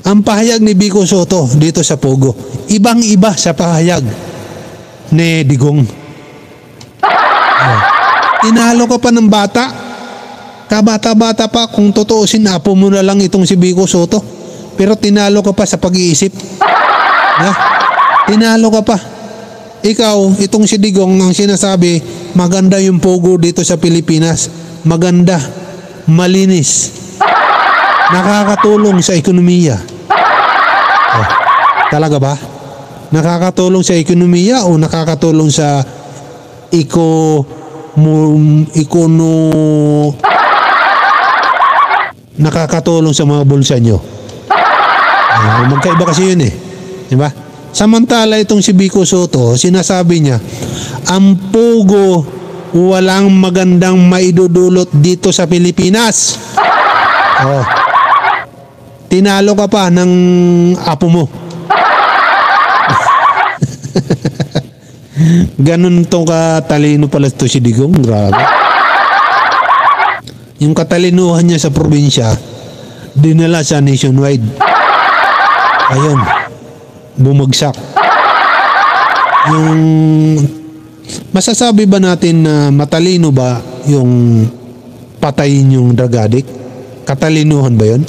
Ang pahayag ni Vico Soto dito sa Pogo, ibang-iba sa pahayag ni Digong. Tinalo ka pa ng bata. Kabata-bata pa, kung totoosin, apo mo na lang itong si Vico Soto. Pero tinalo ka pa sa pag-iisip. Tinalo ka pa. Ikaw, itong si Digong, ang sinasabi, maganda yung Pogo dito sa Pilipinas. Maganda, malinis, nakakatulong sa ekonomiya. Talaga ba? Nakakatulong sa ekonomiya o nakakatulong sa nakakatulong sa mga bulsa nyo? Magkaiba kasi yun eh. Diba? Samantala itong si Vico Soto, sinasabi niya, ang Pogo walang magandang maidudulot dito sa Pilipinas. Tinalo ka pa ng apo mo. Ganun tong katalino pala ito si Digong. Grabe. Yung katalinuhan niya sa probinsya, dinala sa nationwide. Ayun, bumagsak. Yung masasabi ba natin na matalino ba yung patayin yung drug addict? Katalinuhan ba yun?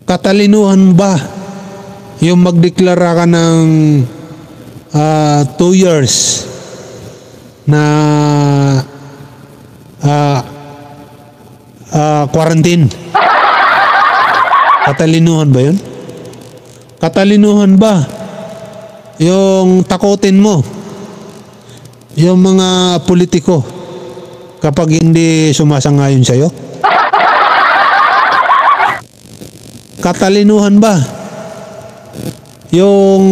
Katalinuhan ba yung magdeklara ka ng 2 years na quarantine? Katalinuhan ba yun? Katalinuhan ba yung takutin mo yung mga politiko kapag hindi sumasangayon sa'yo? Katalinuhan ba yung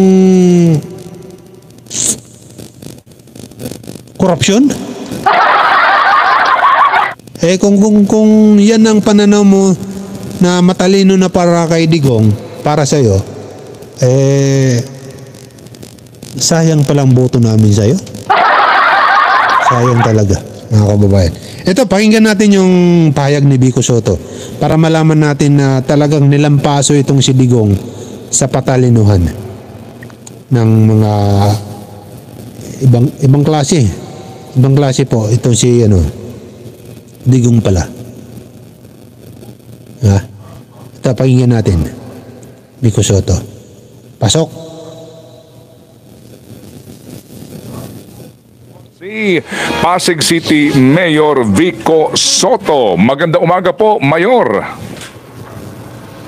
korupsyon? Kung yan ang pananaw mo na matalino na para kay Digong, para sa'yo, sayang palang boto namin sa'yo. Sayang talaga, mga kababayan. Ito, pakinggan natin yung pahayag ni Vico Soto para malaman natin na talagang nilampaso itong si Digong sa patalinuhan ng mga ibang klase. Ibang klase po itong si Digong pala. Ito, pakinggan natin. Vico Soto. Pasok. Si Pasig City Mayor Vico Soto. Magandang umaga po, Mayor.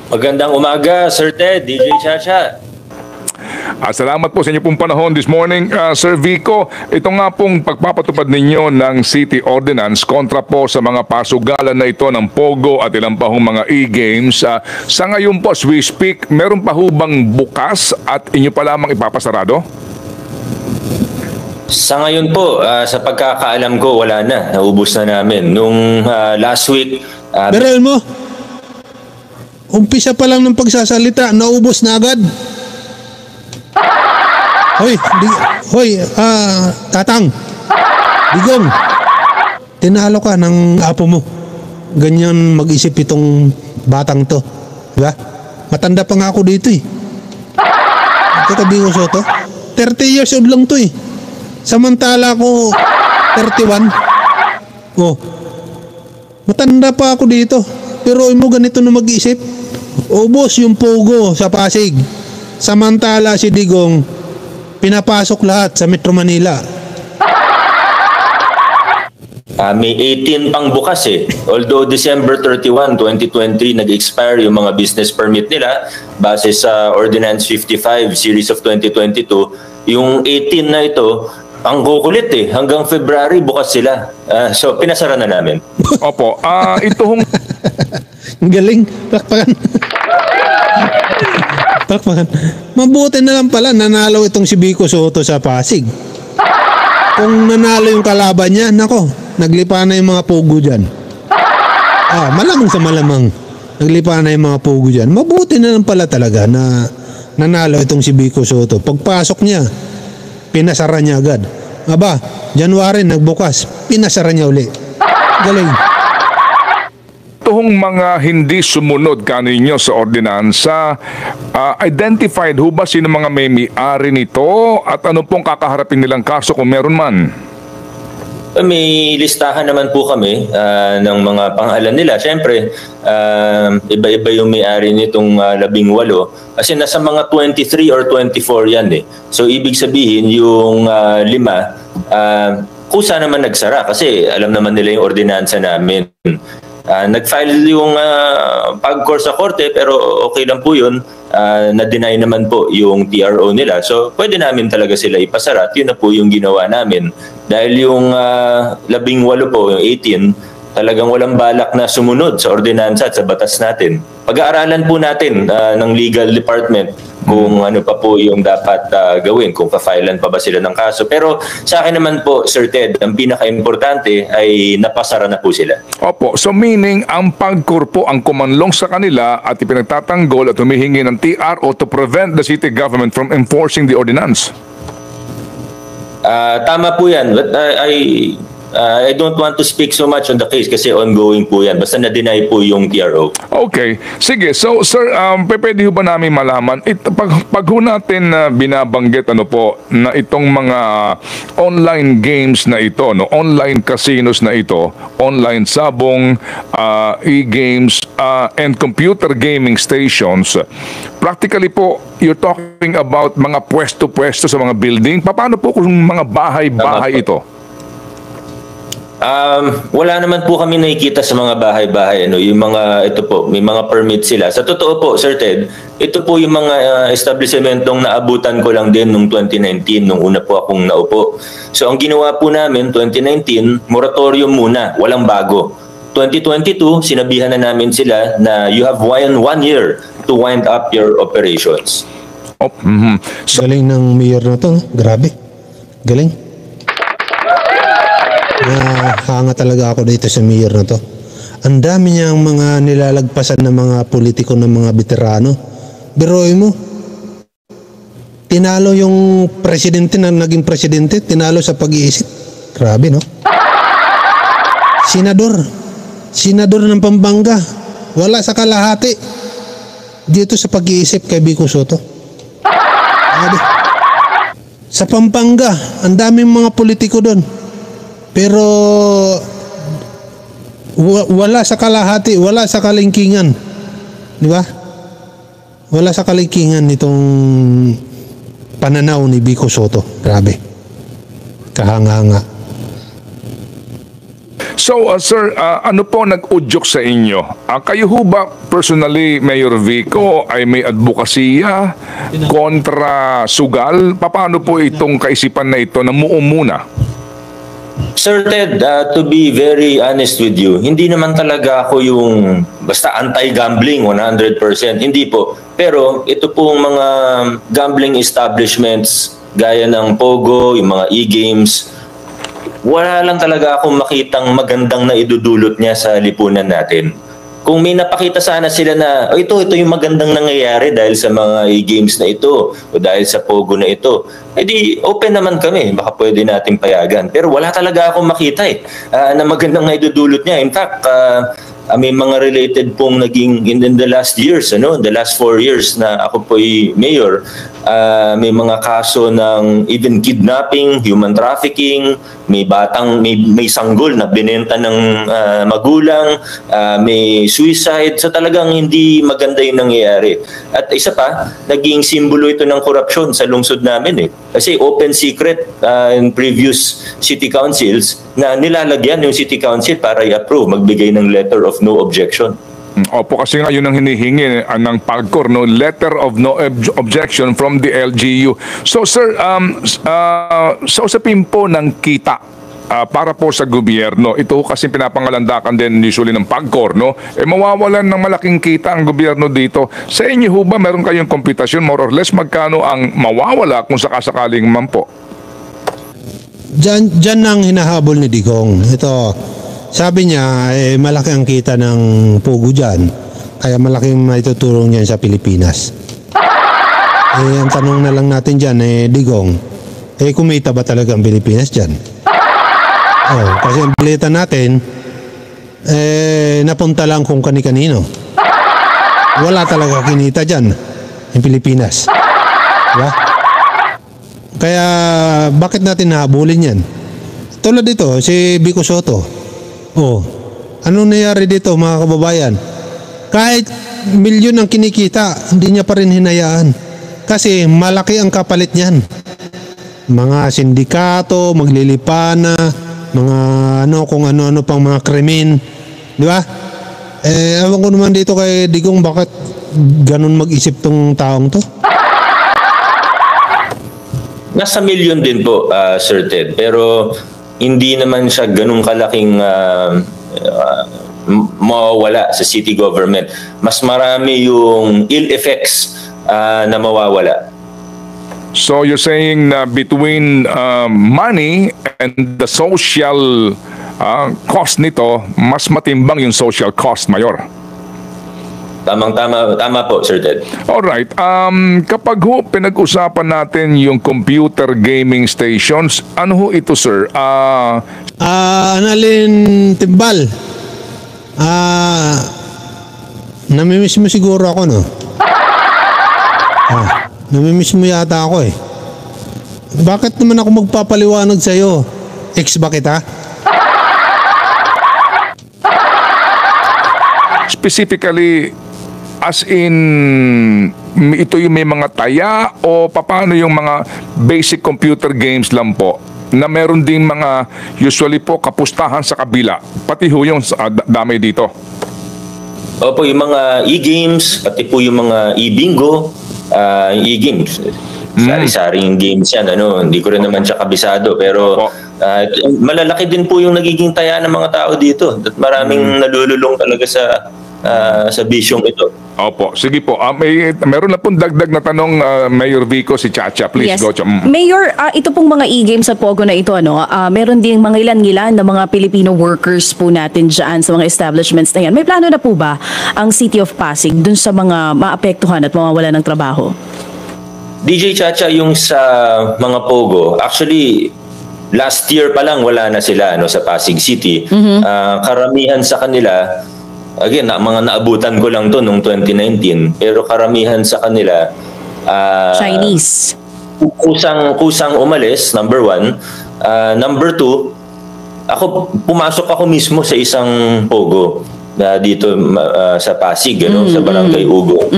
Magandang umaga, Sir Ted, DJ Chacha. Salamat po sa inyo pong panahon this morning, Sir Vico. Ito nga pong pagpapatupad ninyo ng City Ordinance kontra po sa mga pasugalan na ito ng Pogo at ilang pa hong mga e-games. Sa ngayon po, as we speak, meron pa ho bang bukas at inyo pa lamang ipapasarado? Sa ngayon po, sa pagkakaalam ko, wala na. Naubos na namin. Nung last week... Beral mo, umpisa pa lang ng pagsasalita, naubos na agad. Tatang, Digong, tinalo ka ng apo mo. Ganyan mag-isip itong batang to. Diba? Matanda pa nga ako dito eh. Ito ka Vico Soto, 30 years old lang to eh. Samantala ko 31. Matanda pa ako dito. Pero mo ganito na mag-isip. Ubos yung Pogo sa Pasig. Samantala si Digong pinapasok lahat sa Metro Manila. May 18 pang bukas eh. Although December 31, 2020, nag-expire yung mga business permit nila base sa Ordinance 55 Series of 2022. Yung 18 na ito, ang kukulit eh. Hanggang February bukas sila. So pinasara na namin. Opo. Ito hong... Galing. Pakpakan. Mabuti na lang pala nanalo itong si Vico Soto sa Pasig. Kung nanalo yung kalaban niya, nako, naglipa na yung mga Pogo dyan. Malamang sa malamang naglipa na yung mga Pogo dyan. Mabuti na lang pala talaga na nanalo itong si Vico Soto. Pagpasok niya, pinasara niya agad. January nagbukas, pinasara niya uli. Galing. itong mga hindi sumunod kaninyo sa ordinansa, identified ho ba sino mga may-ari nito at ano pong kakaharapin nilang kaso kung meron man? May listahan naman po kami ng mga pangalan nila. Siyempre, iba-iba yung may-ari nitong 18. Kasi nasa mga 23 or 24 yan eh. So, ibig sabihin, yung 5, kusa naman nagsara kasi alam naman nila yung ordinansa namin. Nag-file yung pag-core sa korte pero okay lang po yun. Na-deny naman po yung TRO nila. So, pwede namin talaga sila ipasara at yun na po yung ginawa namin. Dahil yung 18 po, yung 18, talagang walang balak na sumunod sa ordinansa at sa batas natin. Pag-aaralan po natin ng legal department kung ano pa po yung dapat gawin, kung pa-filean pa ba sila ng kaso. Pero sa akin naman po, Sir Ted, ang pinaka-importante ay napasara na po sila. Opo, so meaning ang pagkur po ang kumanlong sa kanila at ipinagtatanggol at humihingi ng TRO to prevent the city government from enforcing the ordinance. Tama po yan, but I don't want to speak so much on the case kasi ongoing po yan. Basta na-deny po yung TRO. Okay. Sige. So, sir, pwede ho ba namin malaman, pag ho natin binabanggit na itong mga online games na ito, no, online casinos na ito, online sabong, e-games, and computer gaming stations, practically po, you're talking about mga pwesto-pwesto sa mga building. Paano po kung mga bahay-bahay ito? Wala naman po kami nakikita sa mga bahay-bahay. Yung mga, ito po, may mga permit sila. Sa totoo po, Sir Ted, ito po yung mga establishmentong naabutan ko lang din noong 2019, nung una po akong naupo. So ang ginawa po namin, 2019, moratorium muna, walang bago. 2022, sinabihan na namin sila na you have 1 year to wind up your operations. Galing ng mayor na to, no? Grabe. Galing. Hanga talaga ako dito sa mayor na to. Ang dami niyang mga nilalagpasan ng mga politiko ng mga veterano. Biroy mo, tinalo yung presidente na naging presidente, tinalo sa pag-iisip. Grabe, no? Senador ng Pampanga, wala sa kalahati dito sa pag-iisip kay Vico Soto. Grabe. Sa Pampanga, ang daming mga politiko doon. Pero wala sa kalahati, wala sa kalingkingan. Di ba? Wala sa kalingkingan nitong pananaw ni Vico Soto. Grabe. Kahanga-hanga. So, sir, ano po nag-udyok sa inyo? Kayo ho ba personally, Mayor Vico, ay may advokasya kontra sugal? Paano po itong kaisipan na ito na muumuna? Sir Ted, to be very honest with you, hindi naman talaga ako yung basta anti-gambling 100%. Hindi po. Pero ito pong mga gambling establishments gaya ng Pogo, yung mga e-games, wala lang talaga akong makitang magandang na idudulot niya sa lipunan natin. Kung may napakita sana sila na ito yung magandang nangyayari dahil sa mga e-games na ito o dahil sa Pogo na ito, edi open naman kami, baka pwede nating payagan. Pero wala talaga akong makita na magandang na idudulot niya. In fact, may mga related pong naging in the last years, the last 4 years na ako po'y mayor, may mga kaso ng even kidnapping, human trafficking, may sanggol na binenta ng magulang, may suicide. So talagang hindi maganda yung nangyayari. At isa pa, naging simbolo ito ng korupsyon sa lungsod namin Kasi open secret in previous city councils na nilalagyan yung city council para i-approve, magbigay ng letter of no objection. Opo, kasi nga yun ang hinihingi ng PAGCOR, no? Letter of no objection from the LGU. So sir, sa usapin po ng kita para po sa gobyerno, ito kasi pinapangalandakan din usually ng PAGCOR, no? Mawawalan ng malaking kita ang gobyerno dito. Sa inyo ho ba meron kayong komputasyon more or less magkano ang mawawala kung sakasakaling man po? Diyan ang hinahabol ni Digong. Ito, sabi niya, malaki ang kita ng Pogo dyan. Kaya malaking maitutulong niyan sa Pilipinas. Ang tanong na lang natin dyan, Digong, kumita ba talaga ang Pilipinas dyan? Kasi ang balita natin, napunta lang kung kani-kanino. Wala talaga kinita dyan yung Pilipinas. Diba? Kaya bakit natin nahabulin yan? Tulad dito, si Vico Soto. Anong nangyari dito mga kababayan? Kahit milyon ang kinikita, hindi niya pa rin hinayaan. Kasi malaki ang kapalit niyan. Mga sindikato, maglilipana, mga kung ano-ano pang mga krimen. Di ba? Ewan ko naman dito kay Digong bakit ganun mag-isip tong taong to. Nasa milyon din po, Sir Ted. Pero hindi naman siya ganun kalaking mawawala sa city government. Mas marami yung ill effects na mawawala. So you're saying na between money and the social cost nito, mas matimbang yung social cost, Mayor? Tama po, Sir Ted. Alright, kapag pinag-usapan natin yung computer gaming stations, ano ho ito, sir? Annalyn Timbal. Namimiss mo siguro ako, no? Namimiss mo yata ako, eh. Bakit naman ako magpapaliwanag sa'yo? Ex ba kita? Specifically, as in, ito yung may mga taya o paano yung mga basic computer games lang po na meron ding mga usually po kapustahan sa kabila, pati ho yung damay dito? Opo, yung mga e-games, pati po yung mga e-bingo, e-games. Sari-saring games yan, hindi ko rin naman siya kabisado, pero malalaki din po yung nagiging taya ng mga tao dito at maraming nalululong talaga sa bisyong ito. Opo, sige po. Meron na pong dagdag na tanong, Mayor Vico, si Chacha. Please, yes. go. Mayor, ito pong mga e-games sa Pogo na ito, meron din mga ilan-ilan na mga Filipino workers po natin dyan sa mga establishments na yan. May plano na po ba ang City of Pasig dun sa mga maapektuhan at mawawala ng trabaho? DJ Chacha, yung sa mga Pogo, actually, last year pa lang wala na sila sa Pasig City. Karamihan sa kanila, again, mga naabutan ko lang to noong 2019, pero karamihan sa kanila Chinese. Kusang umalis, number one. Number two, pumasok ako mismo sa isang Pogo dito sa Pasig, sa Barangay Ugo.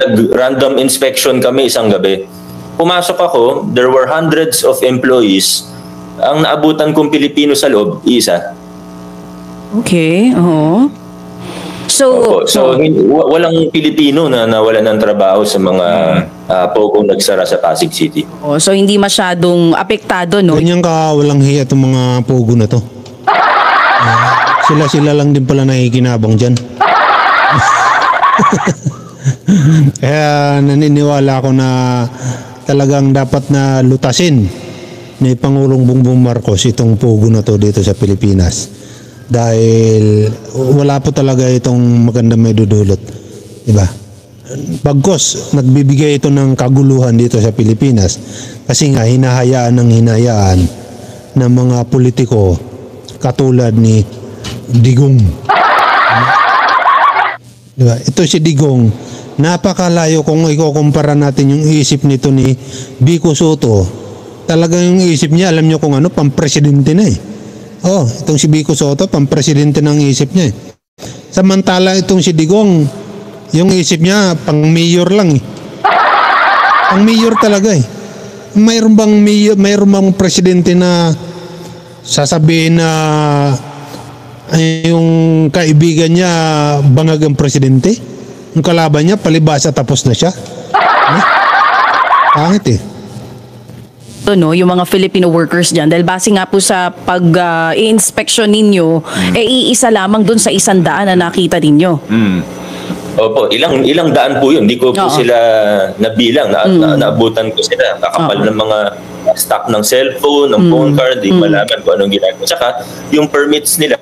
Nag-random inspection kami isang gabi. Pumasok ako, there were hundreds of employees. Ang naabutan kong Pilipino sa loob, isa. Okay, oo. So walang Pilipino na nawalan ng trabaho sa mga Pogo nagsara sa Pasig City. So hindi masyadong apektado, no? Ganyan ka walang hiya itong mga Pogo na to. Sila lang din pala nakikinabang dyan. Kaya naniniwala ako na talagang dapat na lutasin ni Pangulong Bongbong Marcos itong Pogo na to dito sa Pilipinas. Dahil wala po talaga itong maganda may dudulot. Diba? Bagkos, nagbibigay ito ng kaguluhan dito sa Pilipinas. Kasi nga, hinahayaan ng mga politiko katulad ni Digong. Diba? Ito si Digong, napakalayo kung ikukumpara natin yung isip nito ni Vico Soto. Talagang yung isip niya, alam niyo kung ano, pampresidente na eh. Itong si Vico Soto, pampresidente ng isip niya eh. Samantala itong si Digong, yung isip niya, pang mayor lang eh. Pang mayor talaga eh. Mayroon bang presidente na sasabihin na yung kaibigan niya bangagang presidente? Yung kalaban niya, palibasa tapos na siya? Pangit eh. Yung mga Filipino workers dyan, dahil base nga po sa pag-i-inspection ninyo, iisa lamang dun sa 100 na nakita ninyo. Opo, ilang daan po yun. Hindi ko po sila nabilang. Naabutan ko sila. Kakapal ng mga stock ng cellphone, ng phone card, di malaman kung anong ginagawa. Tsaka, yung permits nila,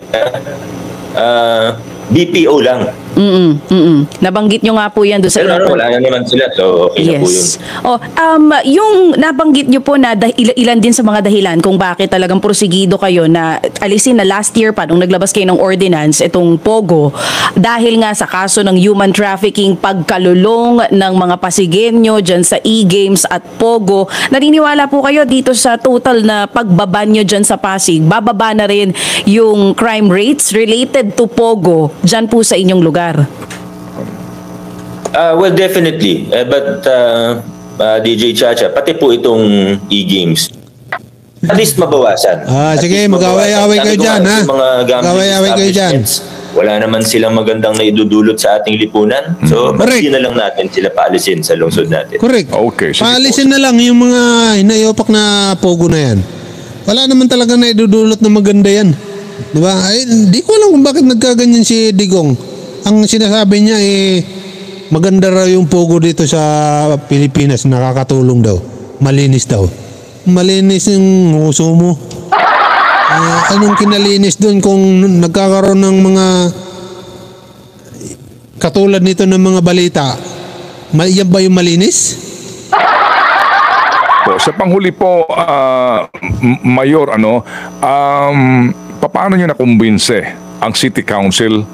BPO lang. Nabanggit nyo nga po yan doon sa Pero ilang wala na naman sila, so okay na po yun. Oh, yung nabanggit nyo po na ilan din sa mga dahilan kung bakit talagang porsigido kayo na alisin na last year pa nung naglabas kayo ng ordinance itong Pogo dahil nga sa kaso ng human trafficking, pagkalulong ng mga Pasigenyo dyan sa e-games at Pogo. Naniniwala po kayo dito sa total na pagbaban nyo dyan sa Pasig, bababa na rin yung crime rates related to Pogo dyan po sa inyong lugar? Well, definitely. But DJ Chacha, pati po itong e-games, at least mabawasan. At Sige, least mag-away-away mabawasan. kayo Sabi ko dyan, nga, ha? yung mga gambling Mag-away-away kayo dyan. establishments, wala naman silang magandang naidudulot sa ating lipunan. So, Correct. hindi na lang natin sila paalisin sa lungsod natin. Correct. Okay, sige po. Paalisin na lang yung mga hinayopak na Pogo na yan. Wala naman talaga na idudulot na maganda yan. Di ba? Ay, di ko alam kung bakit nagkaganyan si Digong. Ang sinasabi niya maganda raw yung Pogo dito sa Pilipinas, nakakatulong daw. Malinis daw. Malinis yung uso mo. Anong kinalinis doon kung nagkakaroon ng mga katulad nito ng mga balita? Yan ba yung malinis? Po, sa panghuli po, Mayor, paano nyo nakumbinse ang City Council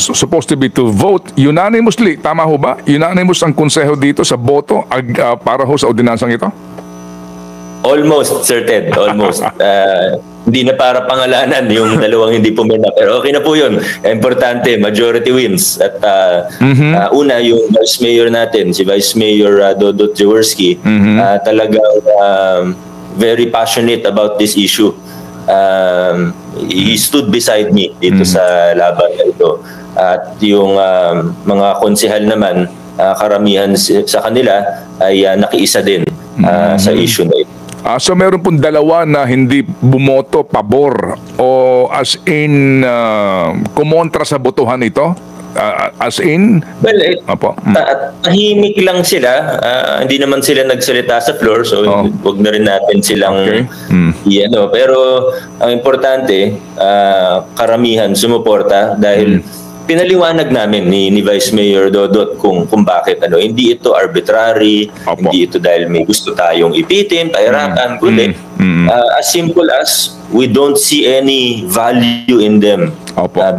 supposed to be to vote unanimously? Tama ho ba? Unanimous ang konseho dito sa boto para ho sa ordinansang ito? Almost, Sir Ted. Almost. Hindi na para pangalanan yung dalawang hindi pumina. Pero okay na po yun. Importante, majority wins. At una, yung Vice Mayor natin, si Vice Mayor Dodot Jaworski, talagang very passionate about this issue. He stood beside me dito sa laban na ito. At yung mga konsehal naman, karamihan sa kanila ay nakiisa din sa issue na ito. So meron pong dalawa na hindi bumoto pabor o as in kumontra sa botohan ito? As in? Well, Apo. tahimik lang sila. Hindi naman sila nagsalita sa floor, so wag na rin natin silang pero ang importante, karamihan sumuporta dahil pinaliwanag namin ni Vice Mayor Dodot kung bakit hindi ito arbitrary, hindi ito dahil may gusto tayong ipitin, pahirapan, kundi as simple as we don't see any value in them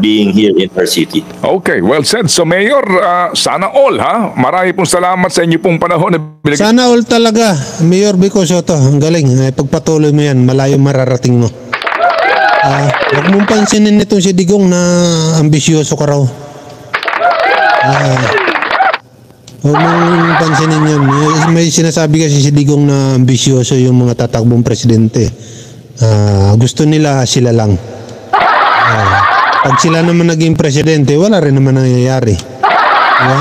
being here in our city. Okay, well said. So Mayor, sana all ha. Marami pong salamat sa inyo pong panahon na binigay. Sana all talaga, Mayor Vico Soto. Ang galing. Pagpatuloy mo yan, malayo mararating mo. Huwag mong pansinin nito si Digong na ambisyoso ka raw. Huwag mong pansinin yun. May sinasabi kasi si Digong na ambisyoso yung mga tatakbong presidente. Gusto nila sila lang. Pag sila naman naging presidente, wala rin naman nangyayari. Diba?